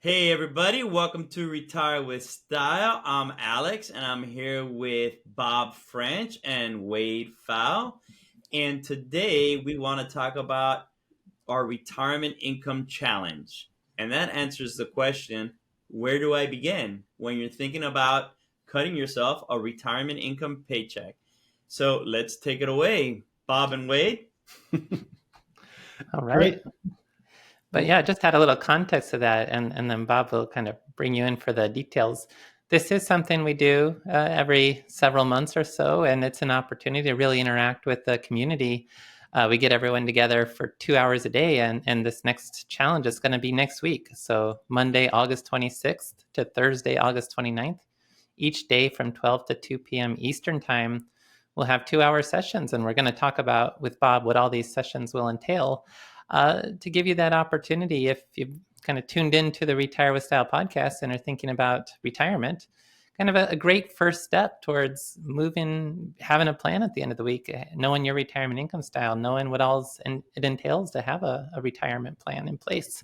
Hey everybody, welcome to Retire with Style. I'm Alex and I'm here with Bob French and Wade Fowl. And today we want to talk about our retirement income challenge. And that answers the question, where do I begin when you're thinking about cutting yourself a retirement income paycheck? So let's take it away, Bob and Wade. All right. Great. But yeah, just had a little context to that, and then Bob will kind of bring you in for the details. This is something we do every several months or so, and it's an opportunity to really interact with the community. We get everyone together for 2 hours a day, and this next challenge is going to be next week. So Monday, August 26th to Thursday, August 29th. Each day from 12 to 2 p.m. Eastern Time, we'll have 2 hour sessions, and we're going to talk about with Bob what all these sessions will entail. To give you that opportunity, if you've kind of tuned into the Retire with Style podcast and are thinking about retirement, kind of a great first step towards having a plan at the end of the week, knowing your retirement income style, knowing what all it entails to have a retirement plan in place.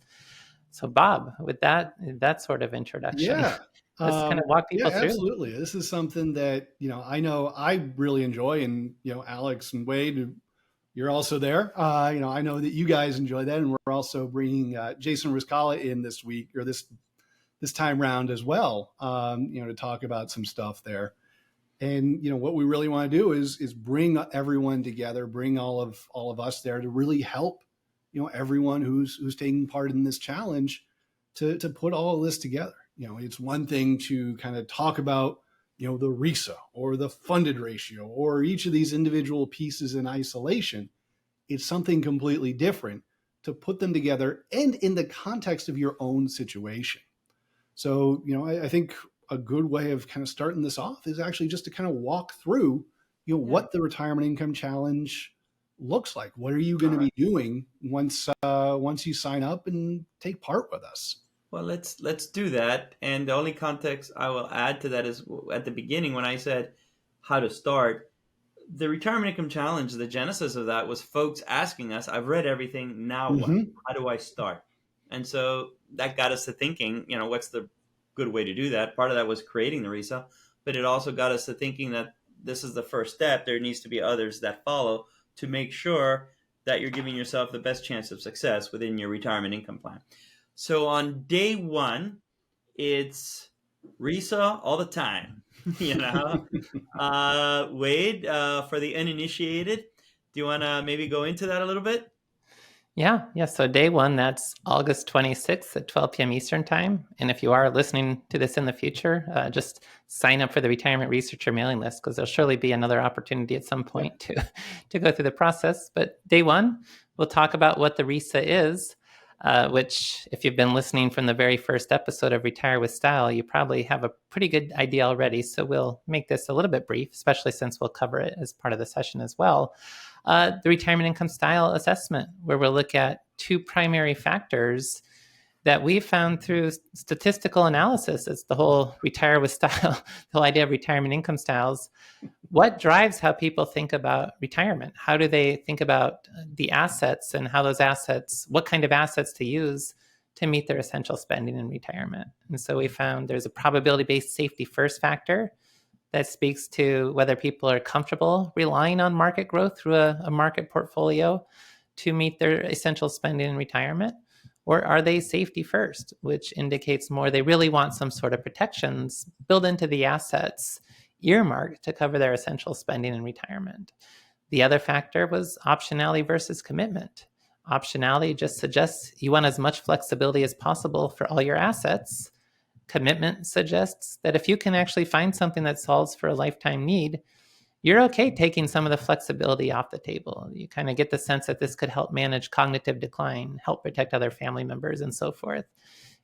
So, Bob, with that sort of introduction, Yeah. let's kind of walk Yeah, people through. absolutely. This is something that, I know I really enjoy, and, Alex and Wade, you're also there. I know that you guys enjoy that. And we're also bringing Jason Riscala in this week or this time round as well, to talk about some stuff there. And, what we really want to do is bring everyone together, bring all of us there to really help, everyone who's taking part in this challenge to put all of this together. It's one thing to kind of talk about, the RISA or the funded ratio or each of these individual pieces in isolation. It's something completely different to put them together and in the context of your own situation. So, I think a good way of kind of starting this off is actually just to kind of walk through, what the retirement income challenge looks like. What are you going to be doing once you sign up and take part with us? Well, let's do that. And the only context I will add to that is at the beginning when I said how to start. The retirement income challenge, the genesis of that was folks asking us, I've read everything, now what? Mm-hmm. How do I start? And so that got us to thinking, what's the good way to do that? Part of that was creating the RISA, but it also got us to thinking that this is the first step. There needs to be others that follow to make sure that you're giving yourself the best chance of success within your retirement income plan. So on day one, it's RISA all the time, Wade, for the uninitiated, do you want to maybe go into that a little bit? Yeah. So day one, that's August 26th at 12 p.m. Eastern Time. And if you are listening to this in the future, just sign up for the Retirement Researcher mailing list, because there'll surely be another opportunity at some point to go through the process. But day one, we'll talk about what the RISA is, which if you've been listening from the very first episode of Retire with Style, you probably have a pretty good idea already. So we'll make this a little bit brief, especially since we'll cover it as part of the session as well. The retirement income style assessment, where we'll look at two primary factors that we found through statistical analysis. It's the whole retire with style, the whole idea of retirement income styles. What drives how people think about retirement? How do they think about the assets and how those assets, what kind of assets to use to meet their essential spending in retirement? And so we found there's a probability-based safety first factor that speaks to whether people are comfortable relying on market growth through a market portfolio to meet their essential spending in retirement, or are they safety first, which indicates more they really want some sort of protections built into the assets earmarked to cover their essential spending in retirement. The other factor was optionality versus commitment. Optionality just suggests you want as much flexibility as possible for all your assets. Commitment suggests that if you can actually find something that solves for a lifetime need, you're okay taking some of the flexibility off the table. You kind of get the sense that this could help manage cognitive decline, help protect other family members, and so forth.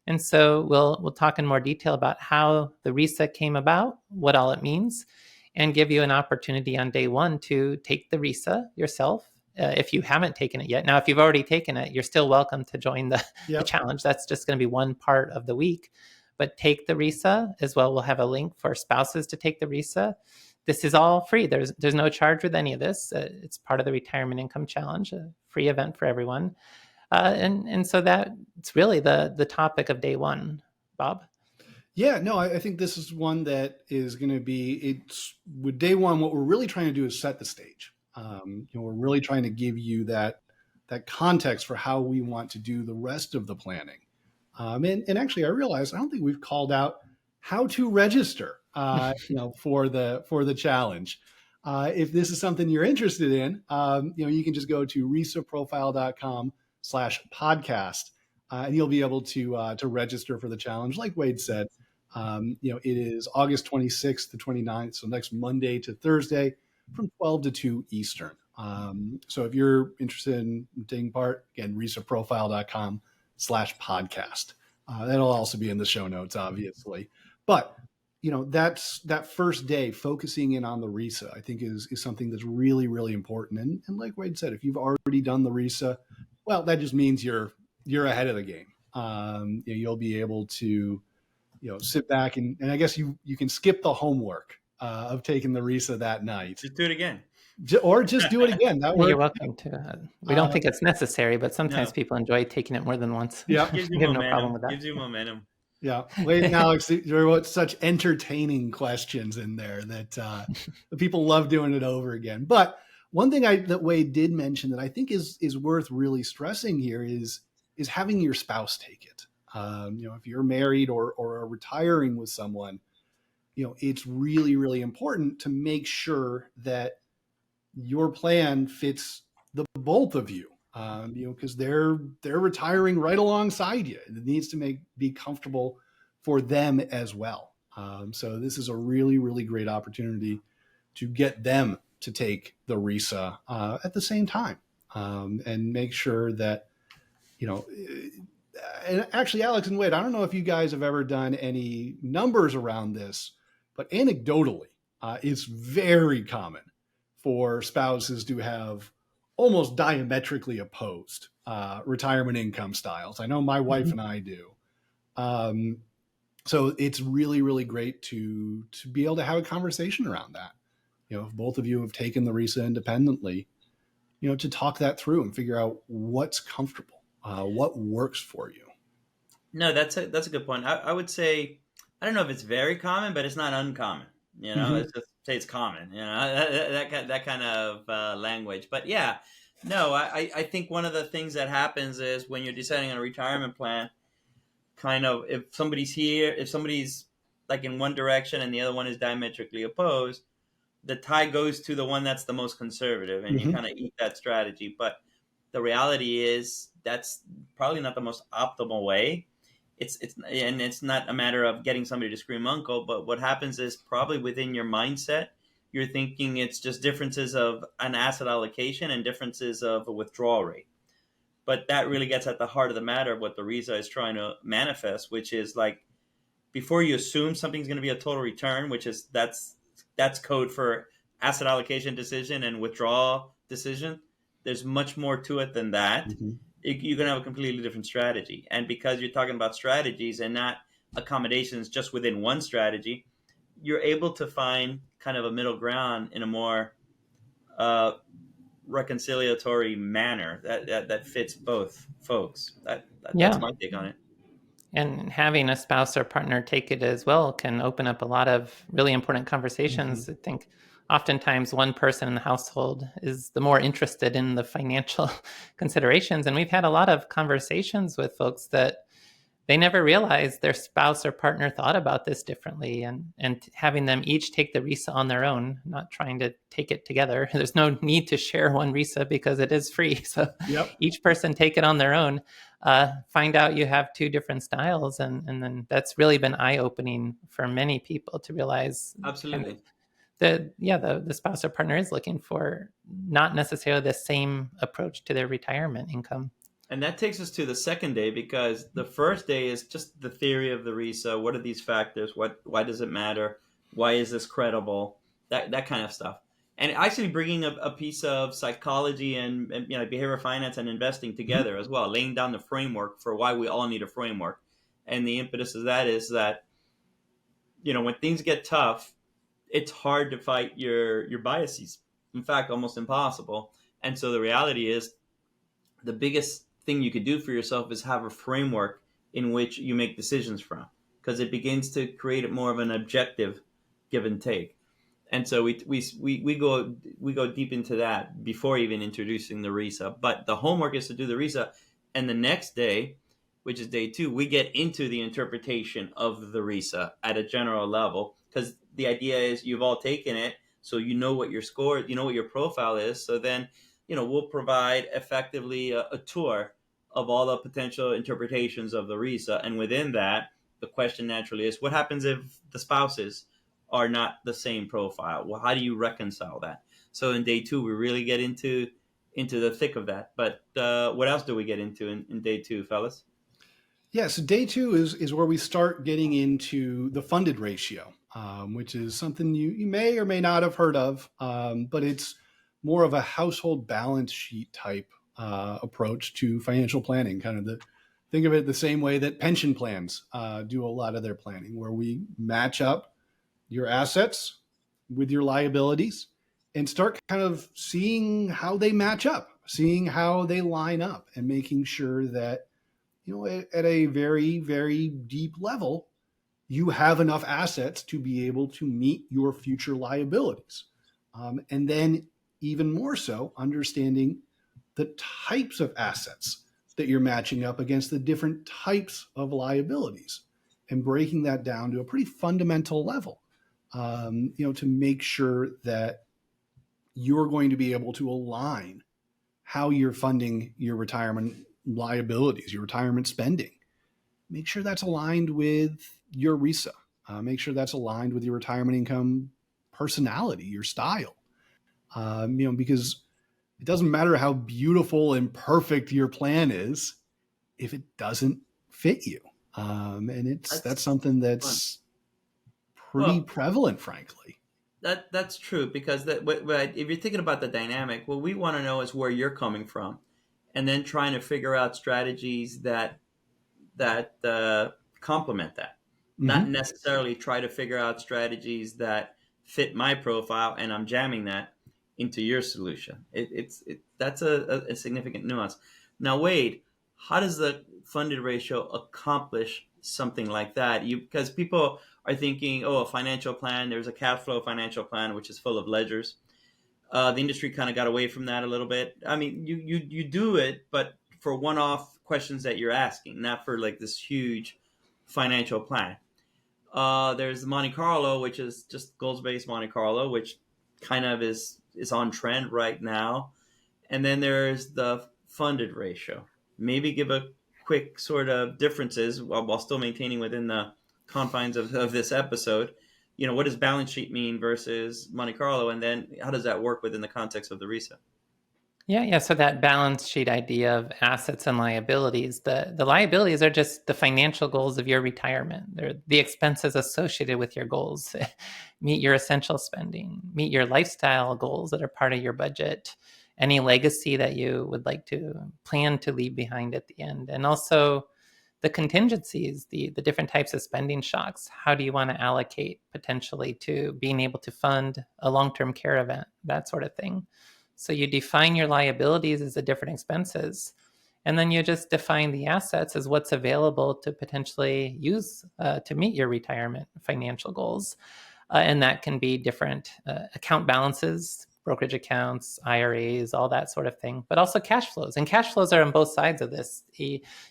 And so we'll talk in more detail about how the RISA came about, what all it means, and give you an opportunity on day one to take the RISA yourself. If you haven't taken it yet. Now, if you've already taken it, you're still welcome to join the challenge. That's just going to be one part of the week. But take the RISA as well. We'll have a link for spouses to take the RISA. This is all free. There's no charge with any of this. It's part of the Retirement Income Challenge, a free event for everyone. And so that's really the topic of day one, Bob. Yeah, no, I think this is one that is going to be, it's with day one, what we're really trying to do is set the stage. We're really trying to give you that context for how we want to do the rest of the planning. And actually, I realized I don't think we've called out how to register, for the challenge. If this is something you're interested in, you can just go to risaprofile.com/podcast, and you'll be able to register for the challenge. Like Wade said, it is August 26th to 29th, so next Monday to Thursday from 12 to 2 Eastern. So if you're interested in taking part, again, risaprofile.com/podcast. That'll also be in the show notes, obviously. But that's that first day focusing in on the RISA, I think is something that's really, really important. And like Wade said, if you've already done the RISA, well, that just means you're ahead of the game. You'll be able to sit back and I guess you can skip the homework of taking the RISA that night. Just do it again. Or just do it again. That works. You're welcome to. We don't think it's necessary, but sometimes people enjoy taking it more than once. Yeah. Gives you We have momentum. no problem with that. Gives you momentum. Yeah. Wade and Alex, there were such entertaining questions in there that people love doing it over again. But one thing that Wade did mention that I think is worth really stressing here is having your spouse take it. If you're married or are retiring with someone, it's really, really important to make sure that your plan fits the both of you, because they're retiring right alongside you. It needs to be comfortable for them as well. So this is a really, really great opportunity to get them to take the RISA at the same time, and make sure that, and actually, Alex and Wade, I don't know if you guys have ever done any numbers around this, but anecdotally, it's very common for spouses to have almost diametrically opposed retirement income styles. I know my wife and I do. So it's really, really great to be able to have a conversation around that. If both of you have taken the RISA independently, to talk that through and figure out what's comfortable, what works for you. No, that's a good point. I would say, I don't know if it's very common, but it's not uncommon. Let's just say it's common. That kind of language. But yeah, no, I think one of the things that happens is when you're deciding on a retirement plan, kind of if somebody's like in one direction and the other one is diametrically opposed, the tie goes to the one that's the most conservative, and you kind of eat that strategy. But the reality is that's probably not the most optimal way. It's not a matter of getting somebody to scream uncle, but what happens is probably within your mindset, you're thinking it's just differences of an asset allocation and differences of a withdrawal rate. But that really gets at the heart of the matter of what the RISA is trying to manifest, which is like, before you assume something's going to be a total return, which is that's code for asset allocation decision and withdrawal decision. There's much more to it than that. You're going to have a completely different strategy. And because you're talking about strategies and not accommodations just within one strategy, you're able to find kind of a middle ground in a more reconciliatory manner that fits both folks. That's my take on it. And having a spouse or partner take it as well can open up a lot of really important conversations. I think oftentimes one person in the household is the more interested in the financial considerations. And we've had a lot of conversations with folks that they never realized their spouse or partner thought about this differently, and having them each take the RISA on their own, not trying to take it together. There's no need to share one RISA because it is free. So each person take it on their own, find out you have two different styles. And then that's really been eye-opening for many people to realize. Absolutely. The spouse or partner is looking for not necessarily the same approach to their retirement income. And that takes us to the second day, because the first day is just the theory of the RISA. What are these factors? Why does it matter? Why is this credible? That kind of stuff. And actually bringing a piece of psychology and behavioral finance and investing together as well, laying down the framework for why we all need a framework. And the impetus of that is that, when things get tough, it's hard to fight your biases. In fact, almost impossible. And so the reality is the biggest thing you could do for yourself is have a framework in which you make decisions from, because it begins to create more of an objective give and take. And so we go deep into that before even introducing the RISA. But the homework is to do the RISA, and the next day, which is day 2, we get into the interpretation of the RISA at a general level, because the idea is you've all taken it, so you know what your score, you know what your profile is. So then, we'll provide effectively a tour of all the potential interpretations of the RISA, and within that, the question naturally is, what happens if the spouses are not the same profile? Well, how do you reconcile that? So in day 2, we really get into the thick of that. But what else do we get into in day 2, fellas? Yeah, so day 2 is where we start getting into the funded ratio, which is something you may or may not have heard of, but it's more of a household balance sheet type approach to financial planning. Think of it the same way that pension plans do a lot of their planning, where we match up your assets with your liabilities and start kind of seeing how they match up, seeing how they line up, and making sure that, at a very, very deep level, you have enough assets to be able to meet your future liabilities. And then even more so, understanding the types of assets that you're matching up against the different types of liabilities, and breaking that down to a pretty fundamental level, to make sure that you're going to be able to align how you're funding your retirement liabilities, your retirement spending. Make sure that's aligned with your RISA. Make sure that's aligned with your retirement income personality, your style. Because it doesn't matter how beautiful and perfect your plan is if it doesn't fit you. And that's something that's pretty prevalent, frankly. That's true, because if you're thinking about the dynamic, what we want to know is where you're coming from, and then trying to figure out strategies that complement that. Mm-hmm. Not necessarily try to figure out strategies that fit my profile and I'm jamming that into your solution. That's a significant nuance. Now, Wade, how does the funded ratio accomplish something like that? Because people are thinking, a financial plan, there's a cash flow financial plan, which is full of ledgers. The industry kind of got away from that a little bit. I mean, you do it, but for one-off questions that you're asking, not for like this huge financial plan. There's Monte Carlo, which is just goals-based Monte Carlo, which kind of is on trend right now. And then there's the funded ratio. Maybe give a quick sort of differences while still maintaining within the confines of this episode. What does balance sheet mean versus Monte Carlo? And then how does that work within the context of the RISA? Yeah. So that balance sheet idea of assets and liabilities, the liabilities are just the financial goals of your retirement. They're the expenses associated with your goals. Meet your essential spending, meet your lifestyle goals that are part of your budget, any legacy that you would like to plan to leave behind at the end. And also the contingencies, the different types of spending shocks. How do you want to allocate potentially to being able to fund a long-term care event, that sort of thing. So you define your liabilities as the different expenses, and then you just define the assets as what's available to potentially use to meet your retirement financial goals. And that can be different account balances, brokerage accounts, IRAs, all that sort of thing, but also cash flows. And cash flows are on both sides of this.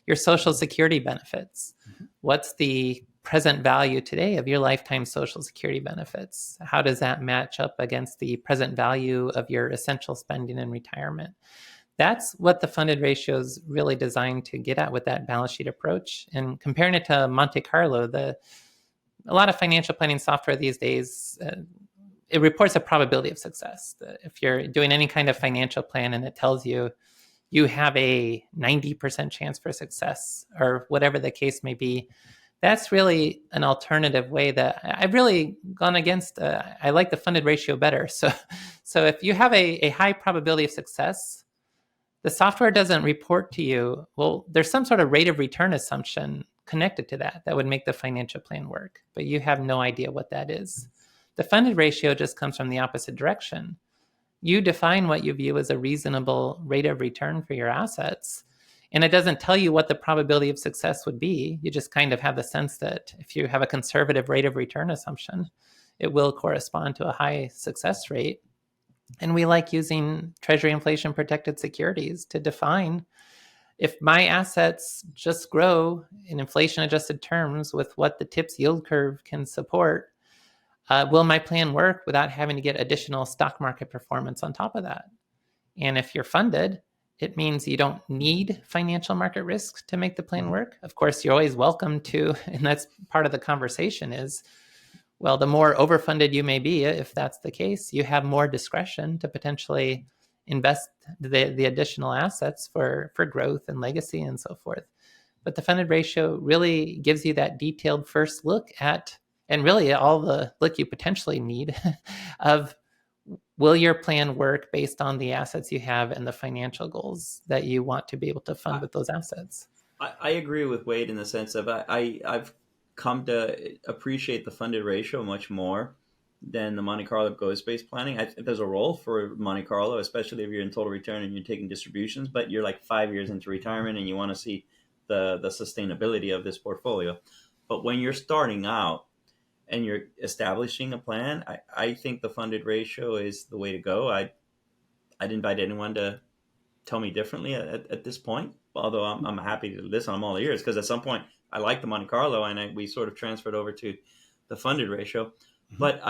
Your Social Security benefits. Mm-hmm. What's the present value today of your lifetime Social Security benefits? How does that match up against the present value of your essential spending in retirement? That's what the funded ratio is really designed to get at with that balance sheet approach. And comparing it to Monte Carlo, a lot of financial planning software these days, it reports a probability of success. If you're doing any kind of financial plan and it tells you you have a 90% chance for success, or whatever the case may be, that's really an alternative way that I've really gone against. I like the funded ratio better. So if you have a high probability of success, the software doesn't report to you, well, there's some sort of rate of return assumption connected to that would make the financial plan work, but you have no idea what that is. The funded ratio just comes from the opposite direction. You define what you view as a reasonable rate of return for your assets, And it doesn't tell you what the probability of success would be. You just kind of have the sense that if you have a conservative rate of return assumption, it will correspond to a high success rate. And we like using Treasury inflation protected securities to define if my assets just grow in inflation adjusted terms with what the TIPS yield curve can support, will my plan work without having to get additional stock market performance on top of that? And if you're funded, it means you don't need financial market risk to make the plan work. Of course, you're always welcome to, and that's part of the conversation is, well, the more overfunded you may be, if that's the case, you have more discretion to potentially invest the additional assets for growth and legacy and so forth. But the funded ratio really gives you that detailed first look at, and really all the look you potentially need of, will your plan work based on the assets you have and the financial goals that you want to be able to fund with those assets? I agree with Wade in the sense of I've come to appreciate the funded ratio much more than the Monte Carlo ghost-based planning. I think there's a role for Monte Carlo, especially if you're in total return and you're taking distributions, but you're like 5 years into retirement and you want to see the sustainability of this portfolio. But when you're starting out and you're establishing a plan, I think the funded ratio is the way to go. I'd invite anyone to tell me differently at this point, although I'm happy to listen. I'm all ears because at some point I like the Monte Carlo and we sort of transferred over to the funded ratio. Mm-hmm. But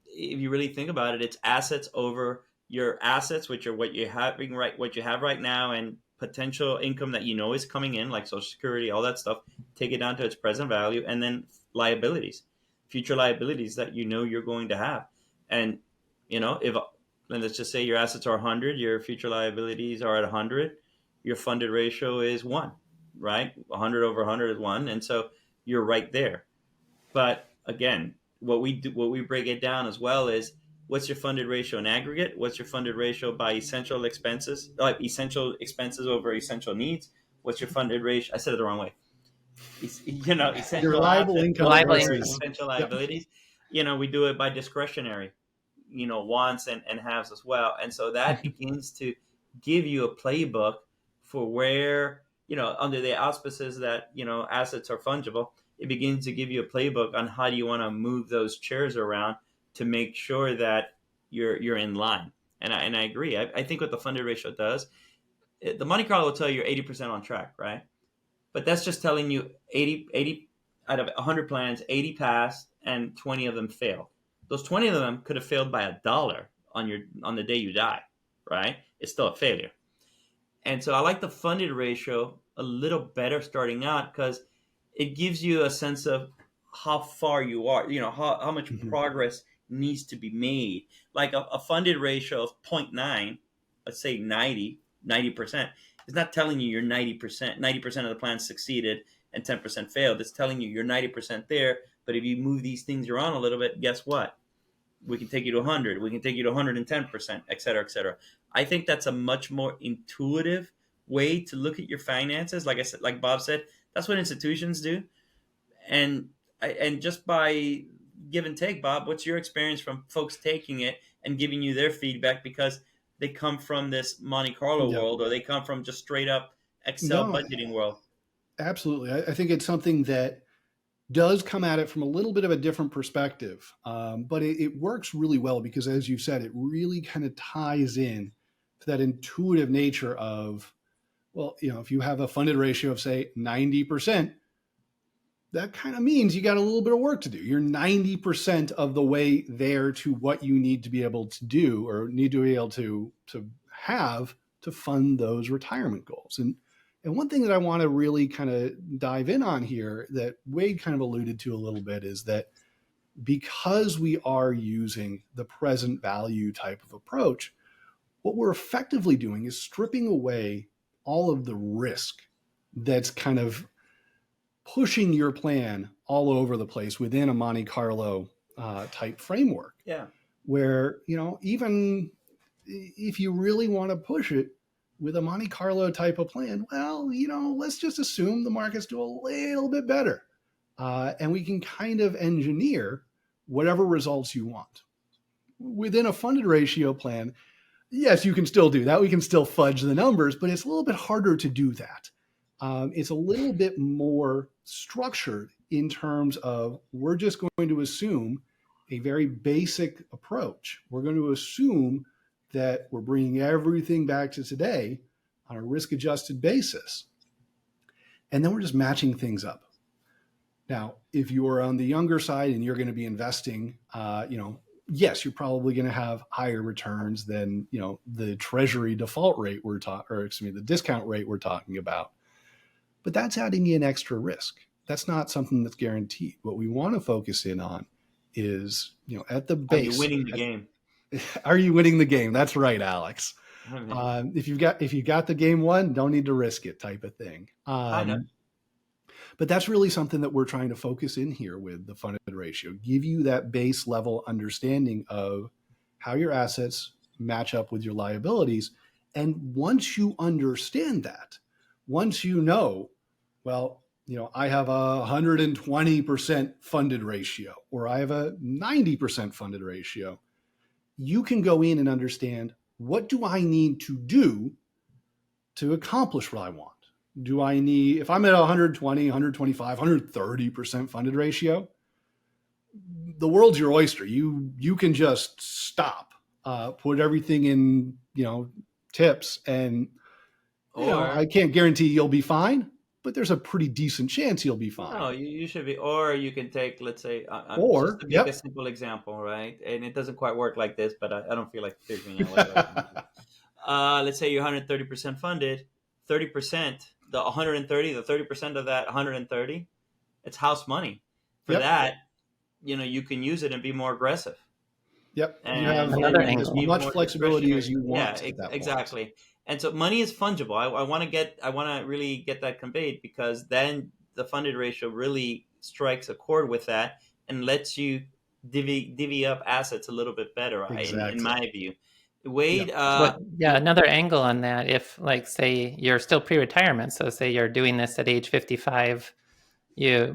if you really think about it, it's assets over your assets, which are what you have right now, and potential income that you know is coming in, like Social Security, all that stuff. Take it down to its present value, and then liabilities, future liabilities that you know you're going to have. And if let's just say your assets are 100, your future liabilities are at 100, your funded ratio is 1, right? 100 over 100 is 1, and so you're right there. But again, what we break it down as well is, what's your funded ratio in aggregate? What's your funded ratio by essential expenses, like essential expenses over essential needs? What's your funded ratio? I said it the wrong way. Essential reliable assets income over versus essential liabilities. Yep. We do it by discretionary, wants and haves as well. And so that begins to give you a playbook for where, under the auspices that, assets are fungible, it begins to give you a playbook on how do you want to move those chairs around to make sure that you're in line. And I agree. I think what the funded ratio does, the Monte Carlo will tell you you're 80% on track, right? But that's just telling you 80 out of 100 plans, 80 passed and 20 of them failed. Those 20 of them could have failed by $1 on the day you die, right? It's still a failure. And so I like the funded ratio a little better starting out because it gives you a sense of how far you are, how much progress needs to be made. Like a funded ratio of 0.9, let's say 90%, is not telling you you're 90%. 90% of the plans succeeded and 10% failed. It's telling you you're 90% there. But if you move these things around a little bit, guess what? We can take you to 100. We can take you to 110%, et cetera, et cetera. I think that's a much more intuitive way to look at your finances. Like I said, like Bob said, that's what institutions do. And just by give and take, Bob, what's your experience from folks taking it and giving you their feedback because they come from this Monte Carlo world, or they come from just straight up Excel budgeting world? Absolutely. I think it's something that does come at it from a little bit of a different perspective, but it works really well because, as you said, it really kind of ties in to that intuitive nature of, well, if you have a funded ratio of, say, 90%, that kind of means you got a little bit of work to do. You're 90% of the way there to what you need to be able to do or need to be able to have to fund those retirement goals. And one thing that I want to really kind of dive in on here that Wade kind of alluded to a little bit is that because we are using the present value type of approach, what we're effectively doing is stripping away all of the risk that's kind of pushing your plan all over the place within a Monte Carlo type framework. Yeah. Where, even if you really want to push it with a Monte Carlo type of plan, well, let's just assume the markets do a little bit better. And we can kind of engineer whatever results you want. Within a funded ratio plan, Yes, you can still do that. We can still fudge the numbers, but it's a little bit harder to do that. It's a little bit more structured in terms of we're just going to assume a very basic approach. We're going to assume that we're bringing everything back to today on a risk-adjusted basis. And then we're just matching things up. Now, if you are on the younger side and you're going to be investing, yes, you're probably going to have higher returns than, the treasury default rate the discount rate we're talking about. But that's adding in extra risk. That's not something that's guaranteed. What we want to focus in on is, at the base. Are you winning the game? Are you winning the game? That's right, Alex. If you got the game won, don't need to risk it, type of thing. I know. But that's really something that we're trying to focus in here with the funded ratio. Give you that base level understanding of how your assets match up with your liabilities. And once you understand that, once you know, well, I have a 120% funded ratio, or I have a 90% funded ratio, you can go in and understand, what do I need to do to accomplish what I want? Do I need, if I'm at 120, 125, 130% funded ratio, the world's your oyster. You can just stop, put everything in, tips, and I can't guarantee you'll be fine, but there's a pretty decent chance you'll be fine. No, you should be. Or you can take, let's say, or just to make a simple example, right? And it doesn't quite work like this, but I don't feel like figuring out. Let's say you're 130% funded, 30%, the 130, the 30% of that 130, it's house money. For that, you can use it and be more aggressive. Yep. And you have as much flexibility as you want. Yeah, exactly. And so money is fungible. I want to really get that conveyed, because then the funded ratio really strikes a chord with that and lets you divvy up assets a little bit better, right? Exactly. In my view. Wade, another angle on that, if, like, say you're still pre-retirement, so say you're doing this at age 55,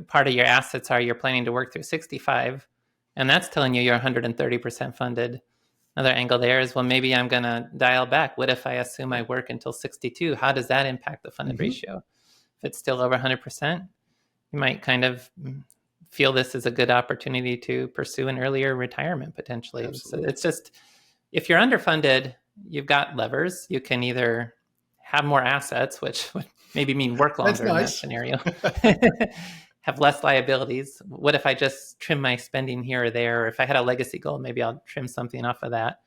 part of your assets are you're planning to work through 65, and that's telling you you're 130% funded. Another angle there is, well, maybe I'm going to dial back. What if I assume I work until 62? How does that impact the funded ratio? If it's still over 100%, you might kind of feel this is a good opportunity to pursue an earlier retirement potentially. Absolutely. So it's just, if you're underfunded, you've got levers. You can either have more assets, which would maybe mean work longer in that scenario, have less liabilities. What if I just trim my spending here or there? Or if I had a legacy goal, maybe I'll trim something off of that.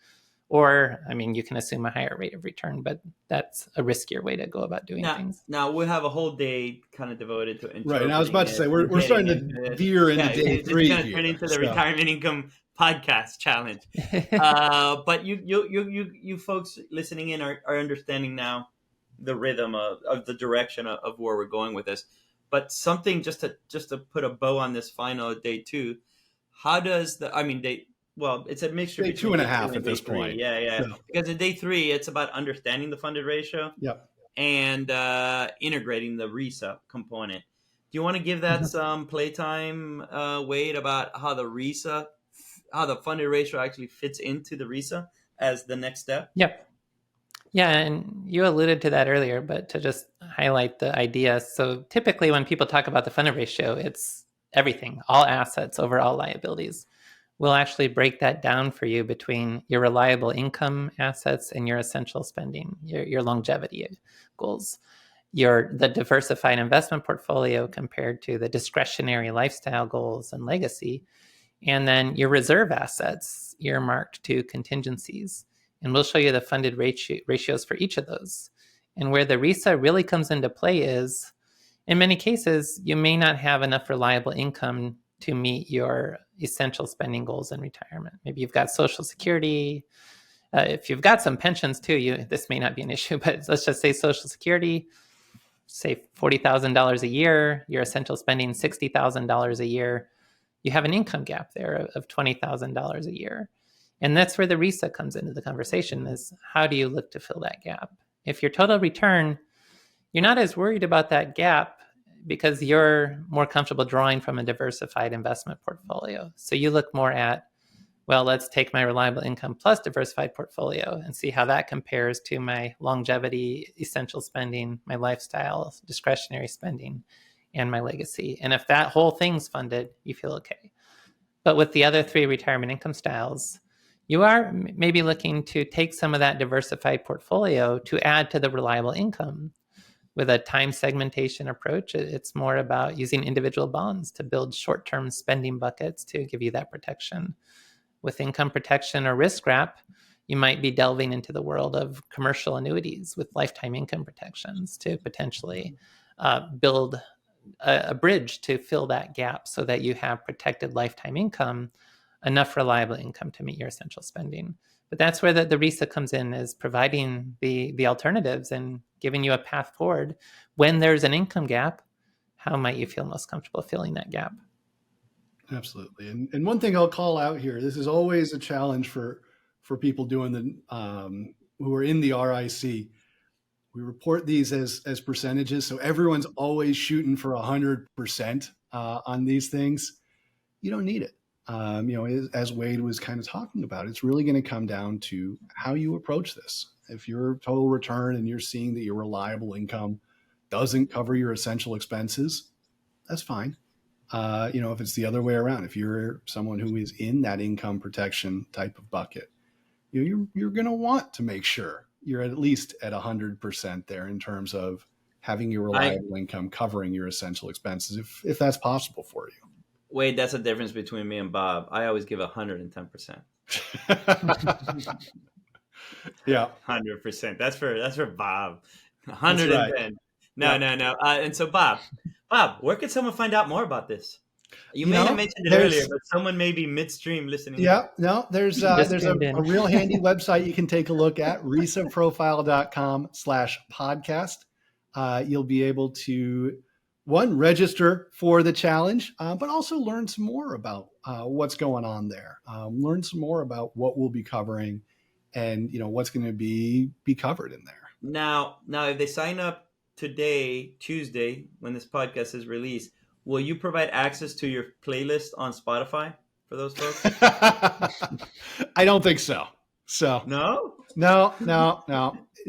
Or, you can assume a higher rate of return, but that's a riskier way to go about doing things. Now, we'll have a whole day kind of devoted to interpreting. Right, and I was about to say, we're starting to veer into day three. It's going to turn into the retirement income podcast challenge. But you folks listening in are understanding now the rhythm of the direction of where we're going with this. But something just to put a bow on this final day two, how does it's a mixture day between 2.5 at this point. Yeah. Because in day three, it's about understanding the funded ratio. Yep. And integrating the RISA component. Do you want to give that some playtime, Wade, about how the funded ratio actually fits into the RISA as the next step? Yep. Yeah, and you alluded to that earlier, but to just highlight the idea. So typically when people talk about the funded ratio, it's everything, all assets over all liabilities. We'll actually break that down for you between your reliable income assets and your essential spending, your longevity goals, the diversified investment portfolio compared to the discretionary lifestyle goals and legacy, and then your reserve assets earmarked to contingencies. And we'll show you the funded ratios for each of those. And where the RISA really comes into play is, in many cases, you may not have enough reliable income to meet your essential spending goals in retirement. Maybe you've got Social Security. If you've got some pensions too, this may not be an issue, but let's just say Social Security, say $40,000 a year, your essential spending $60,000 a year. You have an income gap there of $20,000 a year. And that's where the RISA comes into the conversation, is how do you look to fill that gap? If your total return, you're not as worried about that gap because you're more comfortable drawing from a diversified investment portfolio. So you look more at, well, let's take my reliable income plus diversified portfolio and see how that compares to my longevity, essential spending, my lifestyle, discretionary spending, and my legacy. And if that whole thing's funded, you feel okay. But with the other 3 retirement income styles, you are maybe looking to take some of that diversified portfolio to add to the reliable income. With a time segmentation approach, it's more about using individual bonds to build short-term spending buckets to give you that protection. With income protection or risk wrap, you might be delving into the world of commercial annuities with lifetime income protections to potentially build a bridge to fill that gap so that you have protected lifetime income, enough reliable income to meet your essential spending. But that's where the RISA comes in, is providing the alternatives and giving you a path forward. When there's an income gap, how might you feel most comfortable filling that gap? Absolutely. And one thing I'll call out here, this is always a challenge for people doing who are in the RIC. We report these as percentages, so everyone's always shooting for 100% on these things. You don't need it. As Wade was kind of talking about, it's really going to come down to how you approach this. If your total return and you're seeing that your reliable income doesn't cover your essential expenses, that's fine. If it's the other way around, if you're someone who is in that income protection type of bucket, you're going to want to make sure you're at least at 100% there in terms of having your reliable income covering your essential expenses, if that's possible for you. Wade, that's the difference between me and Bob. I always give 110%. Yeah, 100%. That's for Bob. 110. Right. No. And so Bob, where could someone find out more about this? You may have mentioned it earlier, but someone may be midstream listening. Yeah, no, there's a real handy website you can take a look at, risaprofile.com/podcast. You'll be able to, register for the challenge, but also learn some more about what's going on there. Learn some more about what we'll be covering and, what's going to be covered in there. Now, if they sign up today, Tuesday, when this podcast is released, will you provide access to your playlist on Spotify for those folks? I don't think so. No.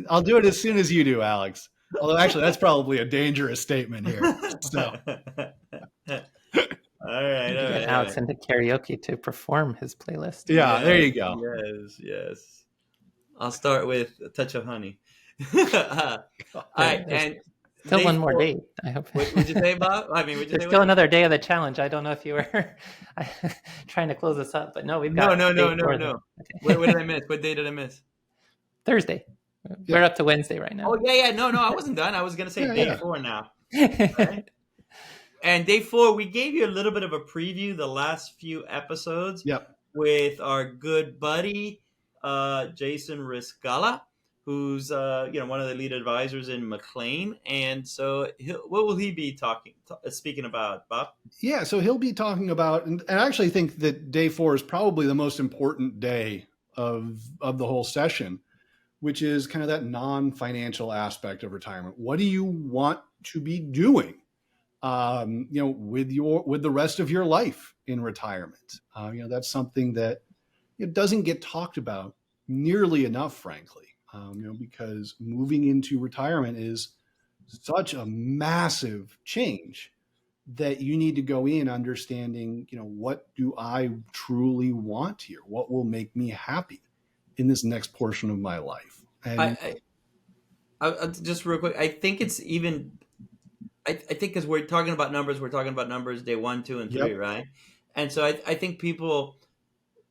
I'll do it as soon as you do, Alex. Although actually, that's probably a dangerous statement here. So. All right. Get Alex into karaoke to perform his playlist. Yeah, there you go. Yes. I'll start with a touch of honey. All right, and still one more day. I hope. What would you say, Bob? There's still another day of the challenge. I don't know if you were trying to close us up, but no, we've got no. Okay. What did I miss? What day did I miss? Thursday. Yeah. We're up to Wednesday right now. Oh yeah. No, I wasn't done. I was gonna say day 4 now. Right? And day 4, we gave you a little bit of a preview the last few episodes. Yep. With our good buddy Jason Riscala, who's one of the lead advisors in McLean. And so what will he be speaking about, Bob? Yeah, so he'll be talking about, and I actually think that day 4 is probably the most important day of the whole session, which is kind of that non-financial aspect of retirement. What do you want to be doing, with the rest of your life in retirement? That's something that it doesn't get talked about nearly enough, frankly, because moving into retirement is such a massive change that you need to go in understanding, what do I truly want here? What will make me happy in this next portion of my life? And I just real quick, I think it's even, I think because we're talking about numbers day 1, 2, and 3, Yep. right? And so I think people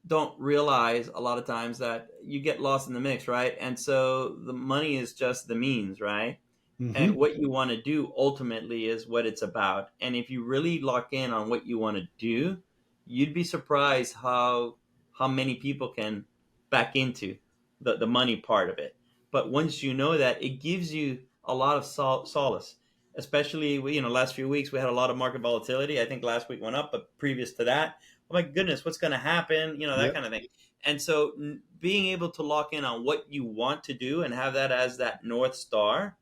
don't realize a lot of times that you get lost in the mix, right? And so the money is just the means, right? Mm-hmm. And what you want to do ultimately is what it's about. And if you really lock in on what you want to do, you'd be surprised how many people can back into the money part of it. But once you know that, it gives you a lot of solace, especially, last few weeks, we had a lot of market volatility. I think last week went up, but previous to that, oh my goodness, what's going to happen? That Yep. kind of thing. And so being able to lock in on what you want to do and have that as that North Star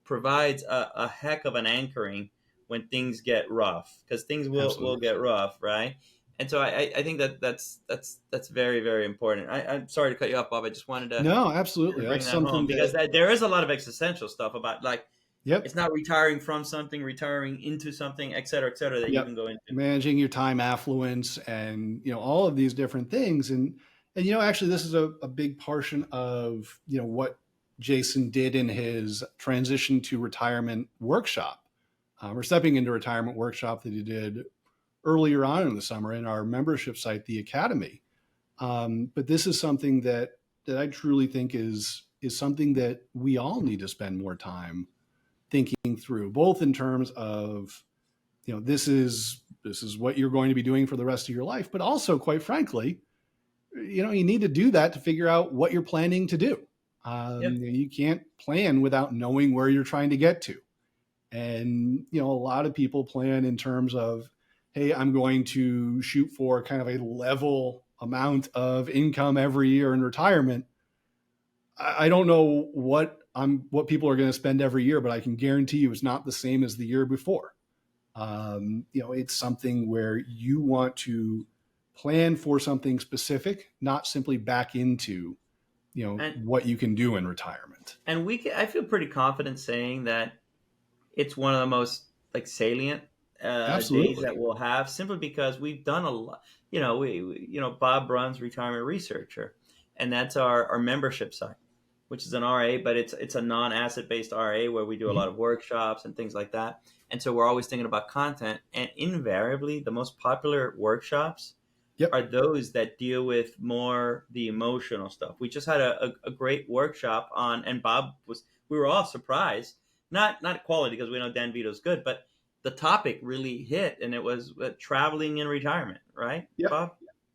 provides a heck of an anchoring when things get rough, because things will get rough, right? And so I think that's very, very important. I'm sorry to cut you off, Bob. I just wanted No, to absolutely. bring That's that home something because that, there is a lot of existential stuff about like yep, it's not retiring from something, retiring into something, et cetera, that you yep. can go into. Managing your time affluence and, all of these different things. And, actually this is a big portion of, what Jason did in his transition to retirement workshop, or stepping into retirement workshop that he did earlier on in the summer in our membership site, the Academy. But this is something that I truly think is something that we all need to spend more time thinking through, both in terms of, this is what you're going to be doing for the rest of your life, but also, quite frankly, you need to do that to figure out what you're planning to do. Yep. You can't plan without knowing where you're trying to get to. And, a lot of people plan in terms of, hey, I'm going to shoot for kind of a level amount of income every year in retirement. I don't know what people are going to spend every year, but I can guarantee you it's not the same as the year before. It's something where you want to plan for something specific, not simply back into, And what you can do in retirement. I feel pretty confident saying that it's one of the most like salient days Absolutely. that we'll have, simply because we've done a lot. Bob runs Retirement Researcher, and that's our membership site, which is an RA, but it's a non-asset based RA where we do a lot Mhm. of workshops and things like that. And so we're always thinking about content, and invariably the most popular workshops Yep. are those that deal with more the emotional stuff. We just had a great workshop on, and we were all surprised, not quality because we know Dan Vito's good, but the topic really hit, and it was traveling in retirement, right, Yep. Bob?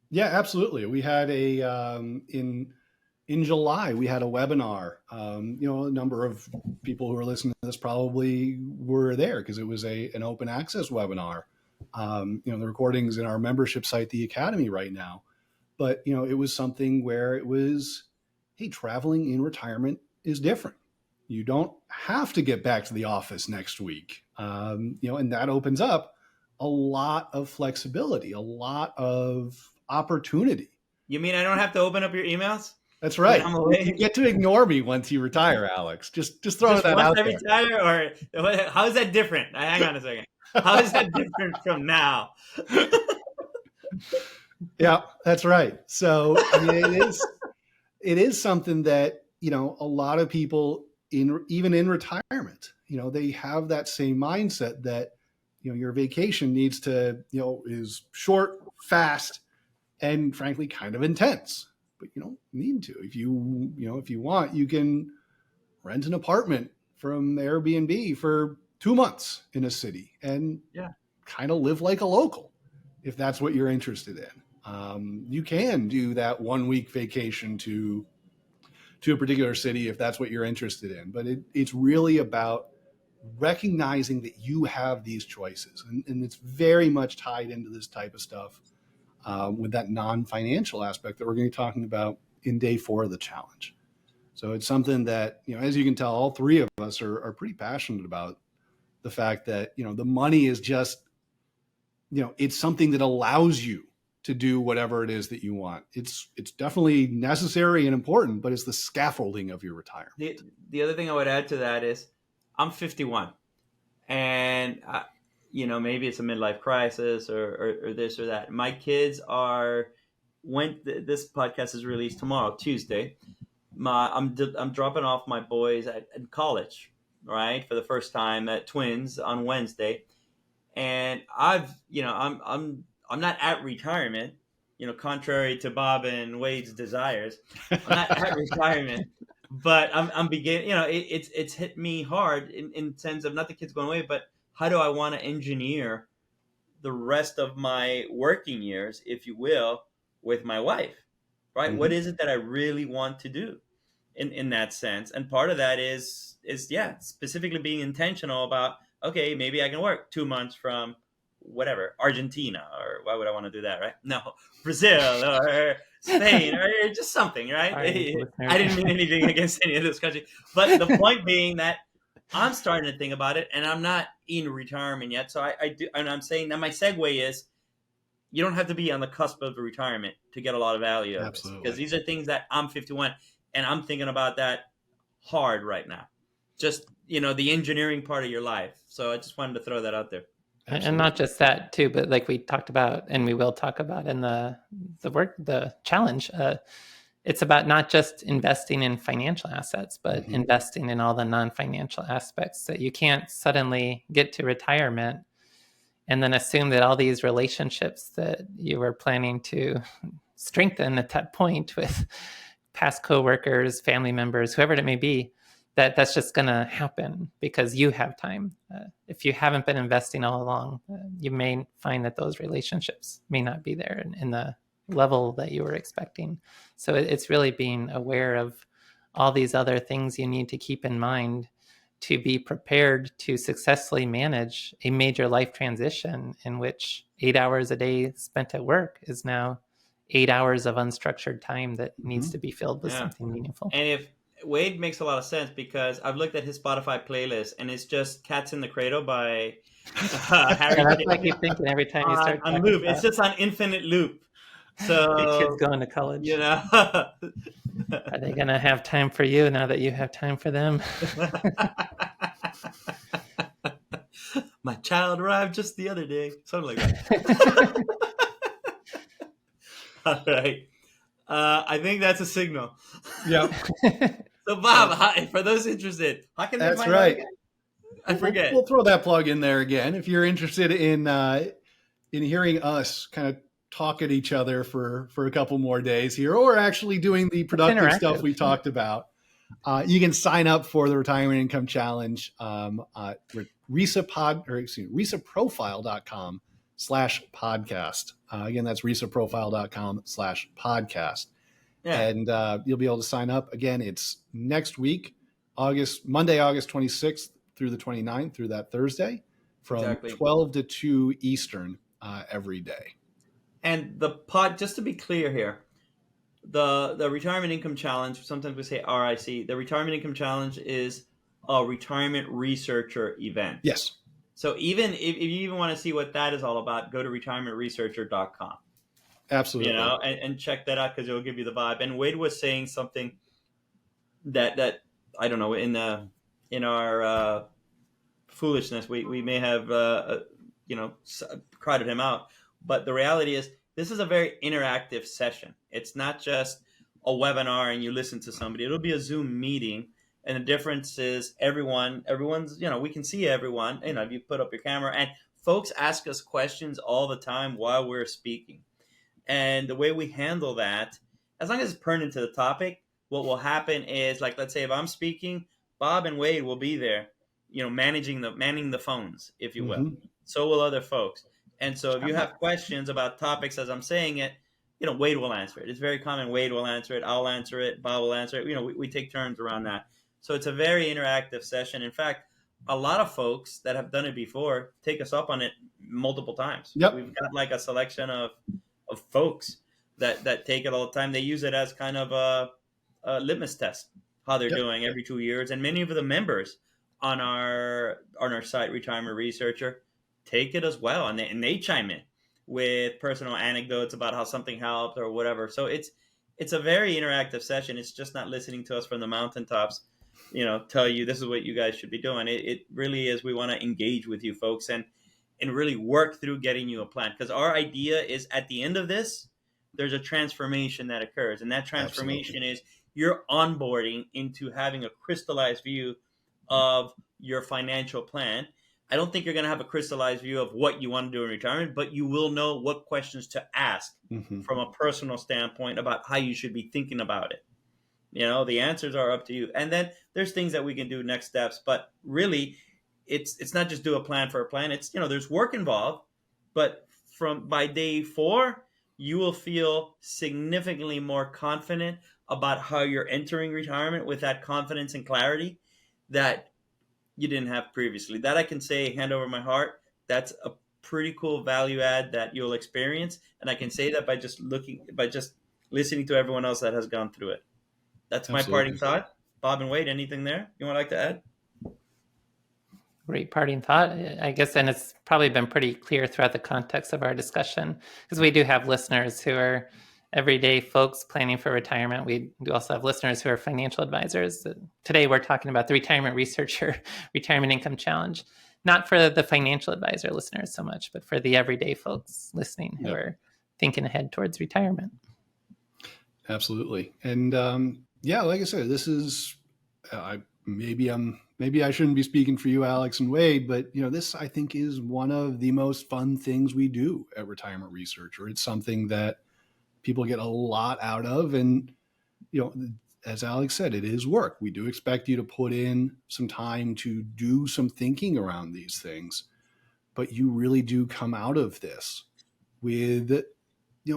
Yeah, absolutely. We had in July, we had a webinar. A number of people who are listening to this probably were there because it was an open access webinar. The recording's in our membership site, the Academy, right now. But, it was something where it was, hey, traveling in retirement is different. You don't have to get back to the office next week. And that opens up a lot of flexibility, a lot of opportunity. You mean I don't have to open up your emails That's when right. I'm You away? get to ignore me once you retire, Alex. Just throwing Just that once out I there. retire, or how is that different? Hang on a second. How is that different from now? Yeah, that's right. So I mean, it is something that a lot of people even in retirement, they have that same mindset that your vacation needs to is short, fast, and frankly kind of intense. But you don't need to. If you want, you can rent an apartment from Airbnb for 2 months in a city and Yeah. kind of live like a local if that's what you're interested in. You can do that 1 week vacation to a particular city if that's what you're interested in. But it's really about recognizing that you have these choices. And it's very much tied into this type of stuff with that non-financial aspect that we're going to be talking about in day 4 of the challenge. So it's something that, as you can tell, all three of us are pretty passionate about the fact that, the money is just, it's something that allows you to do whatever it is that you want. It's definitely necessary and important, but it's the scaffolding of your retirement. The other thing I would add to that is I'm 51, and maybe it's a midlife crisis or this or that. My kids are this podcast is released tomorrow, Tuesday. I'm dropping off my boys at college, right, for the first time at Twins on Wednesday, and I'm not at retirement, contrary to Bob and Wade's desires. I'm not at retirement, but I'm beginning. It's hit me hard in sense of not the kids going away, but how do I want to engineer the rest of my working years, if you will, with my wife, right? Mm-hmm. What is it that I really want to do in that sense? And part of that is specifically being intentional about, okay, maybe I can work 2 months from whatever, Argentina, or why would I want to do that, right? No, Brazil or Spain or just something, right? I didn't mean anything against any of those countries, but the point being that I'm starting to think about it, and I'm not in retirement yet. So I do, and I'm saying that my segue is, you don't have to be on the cusp of retirement to get a lot of value out of this, because Absolutely. these are things that I'm 51 and I'm thinking about that hard right now. Just, the engineering part of your life. So I just wanted to throw that out there. And not just that too, but like we talked about, and we will talk about in the challenge, it's about not just investing in financial assets, but investing in all the non-financial aspects. That you can't suddenly get to retirement and then assume that all these relationships that you were planning to strengthen at that point with past coworkers, family members, whoever it may be, that's just going to happen because you have time. If you haven't been investing all along, you may find that those relationships may not be there in the level that you were expecting. So it's really being aware of all these other things you need to keep in mind to be prepared to successfully manage a major life transition in which 8 hours a day spent at work is now 8 hours of unstructured time that needs to be filled with something meaningful. And if Wade makes a lot of sense, because I've looked at his Spotify playlist and it's just "Cats in the Cradle" by Harry. That's what I keep thinking every time you start on loop. It's just on infinite loop. So your kids going to college. Are they going to have time for you now that you have time for them? My child arrived just the other day. Something like that. All right. I think that's a signal. Yep. So, Bob, for those interested, how can they That's find right. out? I forget. We'll throw that plug in there again. If you're interested in hearing us kind of talk at each other for a couple more days here, or actually doing the productive stuff we talked about, you can sign up for the Retirement Income Challenge RISAprofile.com/podcast. Again, that's RISAprofile.com/podcast. Yeah. And you'll be able to sign up. Again, it's next week, Monday, August 26th through the 29th, through that Thursday, from 12 to 2 Eastern every day. And just to be clear here, the Retirement Income Challenge, sometimes we say RIC, the Retirement Income Challenge is a retirement researcher event. Yes. So even if you even want to see what that is all about, go to retirementresearcher.com. Absolutely. And check that out, because it'll give you the vibe. And Wade was saying something that I don't know, in our foolishness, we may have crowded him out. But the reality is, this is a very interactive session. It's not just a webinar and you listen to somebody. It'll be a Zoom meeting. And the difference is everyone's, we can see everyone. If you put up your camera, and folks ask us questions all the time while we're speaking. And the way we handle that, as long as it's pertinent to the topic, what will happen is, like, let's say if I'm speaking, Bob and Wade will be there, manning the phones, if you will. Mm-hmm. So will other folks. And so if you have questions about topics as I'm saying it, Wade will answer it. It's very common. Wade will answer it. I'll answer it. Bob will answer it. We take turns around that. So it's a very interactive session. In fact, a lot of folks that have done it before take us up on it multiple times. Yep. We've got like a selection of folks that take it all the time. They use it as kind of a litmus test, how they're doing every 2 years. And many of the members on our site, Retirement Researcher, take it as well. And they chime in with personal anecdotes about how something helped or whatever. So it's a very interactive session. It's just not listening to us from the mountaintops, tell you this is what you guys should be doing. It really is. We want to engage with you folks and really work through getting you a plan. Because our idea is, at the end of this, there's a transformation that occurs. And that transformation is you're onboarding into having a crystallized view of your financial plan. I don't think you're going to have a crystallized view of what you want to do in retirement, but you will know what questions to ask from a personal standpoint about how you should be thinking about it. The answers are up to you. And then there's things that we can do, next steps. But really, it's not just do a plan for a plan. It's, there's work involved. But by day 4, you will feel significantly more confident about how you're entering retirement, with that confidence and clarity that you didn't have previously. That I can say, hand over my heart, that's a pretty cool value add that you'll experience. And I can say that by just listening to everyone else that has gone through it. That's my parting thought. Bob and Wade, anything there you would like to add? Great parting thought, I guess, and it's probably been pretty clear throughout the context of our discussion, because we do have listeners who are everyday folks planning for retirement. We do also have listeners who are financial advisors. Today, we're talking about the Retirement Researcher Retirement Income Challenge, not for the financial advisor listeners so much, but for the everyday folks listening who are thinking ahead towards retirement. Absolutely. And yeah, like I said, this is, maybe I shouldn't be speaking for you, Alex and Wade, but this I think is one of the most fun things we do at Retirement Researcher. It's something that people get a lot out of, and as Alex said, it is work. We do expect you to put in some time to do some thinking around these things, but you really do come out of this with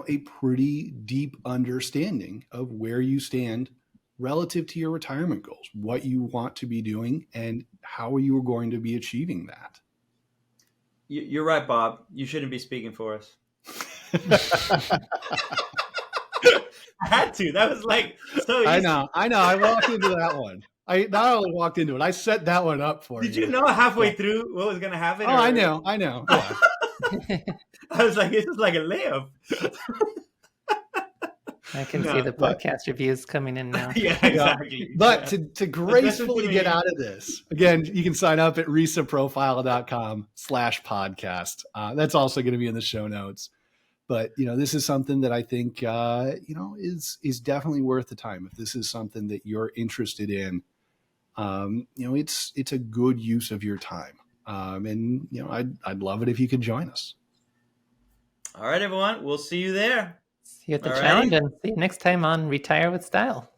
a pretty deep understanding of where you stand relative to your retirement goals, what you want to be doing, and how you are going to be achieving that. You're right, Bob. You shouldn't be speaking for us. I had to. That was like so easy. I know. I walked into that one. I not only walked into it, I set that one up for you. Did you know halfway through what was going to happen? Oh, I know. Yeah. I was like, this is like a layup. I can see the podcast reviews coming in now. Yeah, exactly. But to gracefully get out of this, again, you can sign up at risaprofile.com/podcast. That's also going to be in the show notes. But this is something that I think is definitely worth the time. If this is something that you're interested in, it's a good use of your time. And I'd love it if you could join us. All right, everyone. We'll see you there. See you at the challenge, and see you next time on Retire with Style.